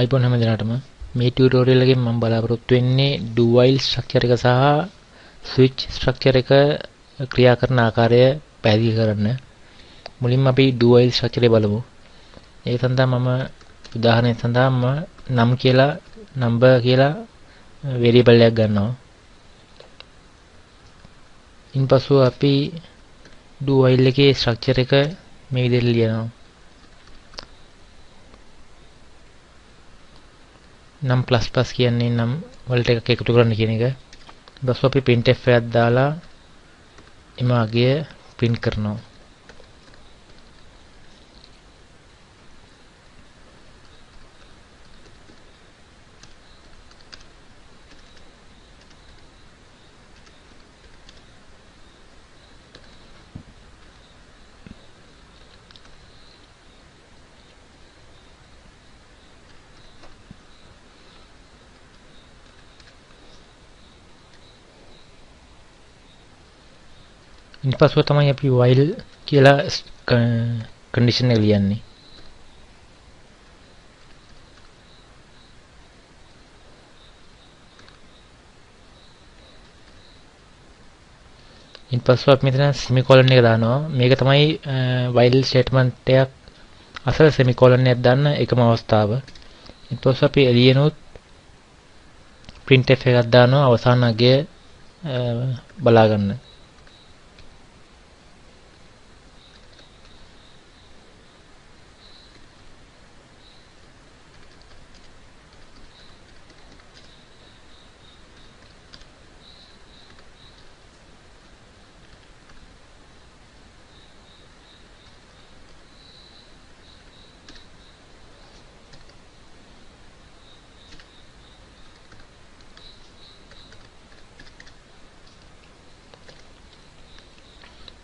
iPhone හැම දිනකටම මේ tutorial එකෙන් මම බලාපොරොත්තු වෙන්නේ do while structure එක සහ switch structure එක ක්‍රියා කරන ආකාරය පැහැදිලි කරන්න. මුලින්ම අපි do while structure එක බලමු. ඒ සඳහා මම උදාහරණයක් සඳහා මම නම් කියලා number කියලා variable එකක් ගන්නවා. ඉන්පසු අපි do while එකේ structure එක මේ විදිහට ලියනවා. නම් ++ කියන්නේ නම් වලට එකක් එකතු කරන්න කියන එක. ඊපස්ව අපි printf එකක් දාලා එම අගය print කරනවා. ඉන්පසුව තමයි අපි while කියලා condition එක ලියන්නේ. ඉන්පසුව අපි මෙතන semicolon එක දානවා. මේක තමයි while statement එකක් අසල semicolon එකක් දාන්න එකම අවස්ථාව. ඉන්පසුව අපි එළියෙනුත් printf එකක් දානවා අවසාන අගය බලා ගන්න.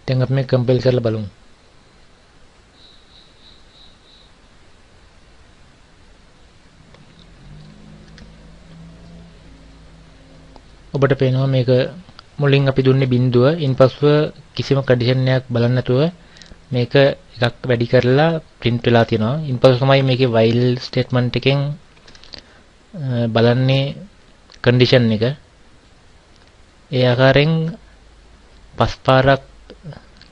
දැන් අපි මේක කම්පයිල් කරලා බලමු. ඔබට පේනවා මේක මුලින් අපි දුන්නේ බිඳුව. ඉන්පසුව කිසිම කන්ඩිෂන් එකක් බලන්න නැතුව මේක එකක් වැඩි කරලා print වෙලා තියෙනවා. ඉන්පසු තමයි මේකේ while statement එකෙන් බලන්නේ කන්ඩිෂන් එක. ඒ ආකාරයෙන් පස් පාරක්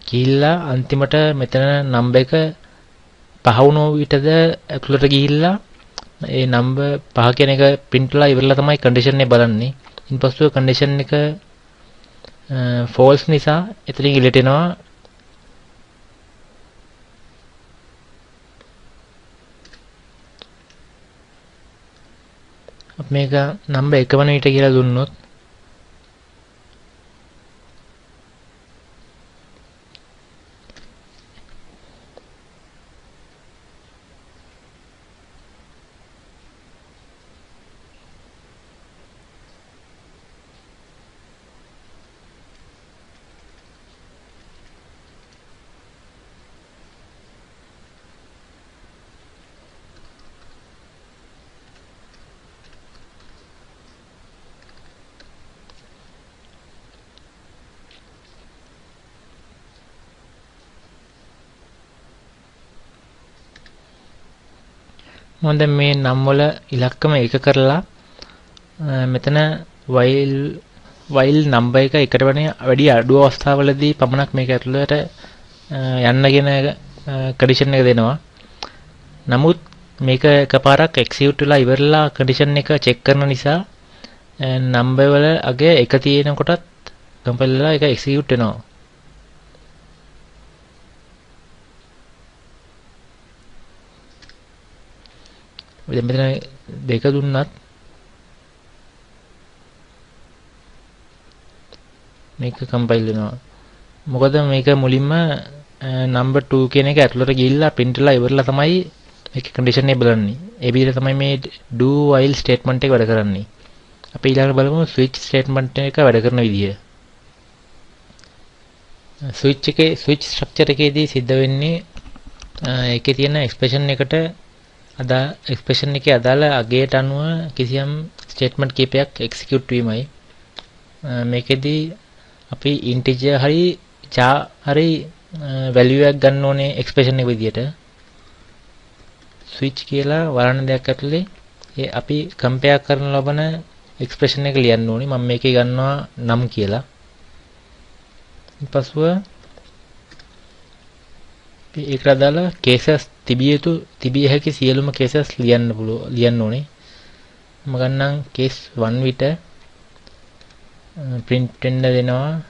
ගිහිල්ලා අන්තිමට මෙතන නම්බර් එක පහ වුණෝ විටද ඇතුළට ගිහිල්ලා ඒ නම්බර් පහ කියන එක print වෙලා ඉවරලා තමයි කන්ඩිෂන් එක බලන්නේ. ඉන්පසු කන්ඩිෂන් එක false නිසා එතනින් ඉලෙට එනවා. අපි මේක නම්බර් 1 වන විට කියලා දුන්නොත් මම දැන් මේ නම් වල ඉලක්කම එක කරලා මෙතන while number එක එකට වැඩි අඩු අවස්ථාවලදී පමණක් මේක ඇතුළට යන්න කියන කන්ඩිෂන් එක දෙනවා. නමුත් මේක එකපාරක් එක්සිකියුට් වෙලා ඉවරලා කන්ඩිෂන් එක චෙක් කරන නිසා නම්බර් වල අගය එක තියෙනකොටත් කම්පයිල් වෙලා ඒක එක්සිකියුට් වෙනවා. දැන් මෙතන දෙක දුන්නත් මේක කම්පයිල් වෙනවා. මොකද මේක මුලින්ම number 2 කියන එක ඇතුළට ගිහිල්ලා print වෙලා ඉවරලා තමයි මේක condition එක බලන්නේ. ඒ විදිහට තමයි මේ do while statement එක වැඩ කරන්නේ. අපි ඊළඟට බලමු switch statement එක වැඩ කරන විදිය. switch structure එකේදී සිද්ධ වෙන්නේ ඒකේ තියෙන expression එකට expression එකේ අදාළ අගයට අනුව කිසියම් statement කීපයක් execute වීමයි. මේකෙදී අපි integer හරි char හරි value එකක් ගන්න ඕනේ expression එක විදියට. switch කියලා වරණ දෙයක් ඇතුලේ ඒ අපි කම්පෙයාර් කරන ලබන එක්ස්ප්‍රෙෂන් එක ලියන්න ඕනේ. මම මේකේ ගන්නවා නම් කියලා. ඊපස්ව ඒකට අදාළ කේසස් තිබිය හැකි සියලුම කේසස් ලියන්න ඕනේ. මම ගන්නම් කේස් 1 විට print වෙන්න දෙනවා.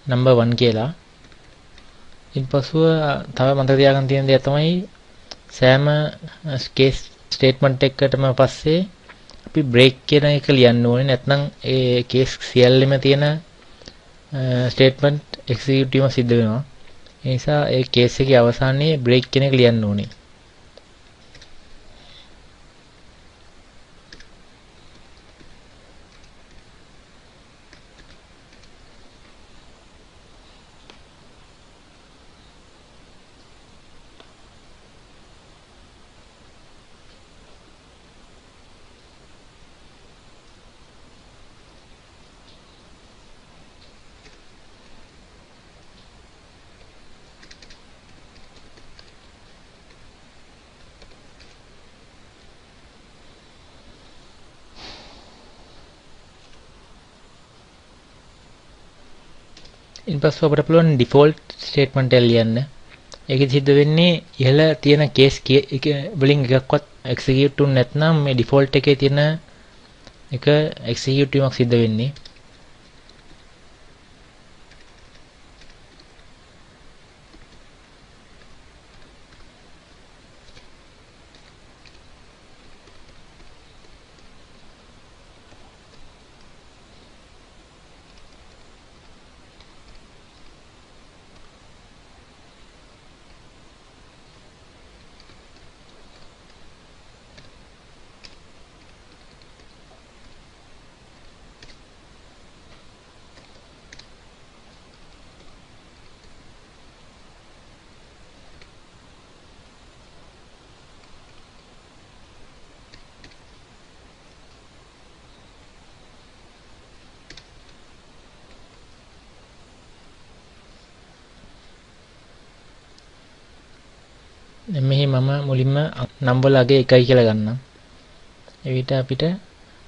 number 1 කියලා. ඊපස්ව තව මතක තියාගන්න තියෙන දේ තමයි සෑම කේස් ස්ටේට්මන්ට් එකකටම පස්සේ අපි බ්‍රේක් කියන එක ලියන්න ඕනේ. නැත්නම් ඒ කේස් සියල්ලෙම තියෙන ස්ටේට්මන්ට් එක්සිකියුට් වීම සිද්ධ වෙනවා. ඒ නිසා ඒ කේස් එකේ අවසානයේ බ්‍රේක් කියන එක ලියන්න ඕනේ. ඊපස්ව අපිට පුළුවන් ඩිෆෝල්ට් ස්ටේට්මන්ට් එක ලියන්න. ඒකෙදි සිද්ධ වෙන්නේ ඉහළ තියෙන කේස් වලින් එකක්වත් එක්සිකියුට් වුනේ නැත්නම් මේ ඩිෆෝල්ට් එකේ තියෙන එක එක්සිකියුට් වීමක් සිද්ධ වෙන්නේ. මෙහි මම මුලින්ම නම්බර් අගේ 1යි කියලා ගන්නම්. එවිට අපිට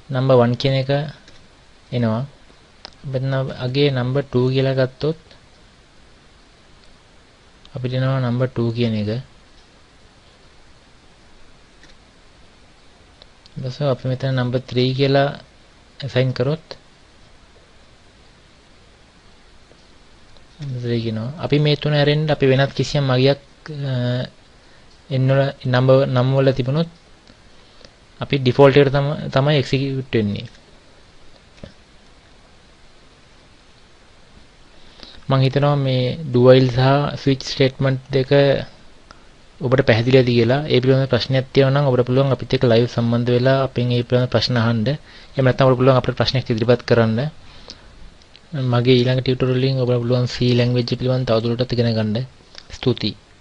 නම්බර් 1 කියන එක එනවා. අපිට අගේ නම්බර් 2 කියලා ගත්තොත් අපිට එනවා නම්බර් 2 කියන එක. ඊපස්ව අපි මෙතන නම්බර් 3 කියලා assign කරොත් නම්බර් 3 කියනවා. අපි මේ තුන ඇරෙන්න අපි වෙනත් කිසියම් අගයක් නම් වල තිබුණොත් අපි ඩිෆෝල්ට් එකට තමයි එක්සිකියුට් වෙන්නේ. මම හිතනවා මේ do while සහ switch ස්ටේට්මන්ට් දෙක ඔබට පැහැදිලි ඇති කියලා. ඒ පිළිබඳව ප්‍රශ්නයක් තියෙනවා නම් ඔබට පුළුවන් අපිත් එක්ක live සම්බන්ධ වෙලා අපෙන් ඒ පිළිබඳව ප්‍රශ්න අහන්න. එහෙම නැත්නම් ඔබට පුළුවන් අපිට ප්‍රශ්නයක් ඉදිරිපත් කරන්න. මගේ ඊළඟ ටියුටෝරියල් වලින් ඔබට පුළුවන් C language පිළිබඳව තවදුරටත් ඉගෙන ගන්න. ස්තුතියි.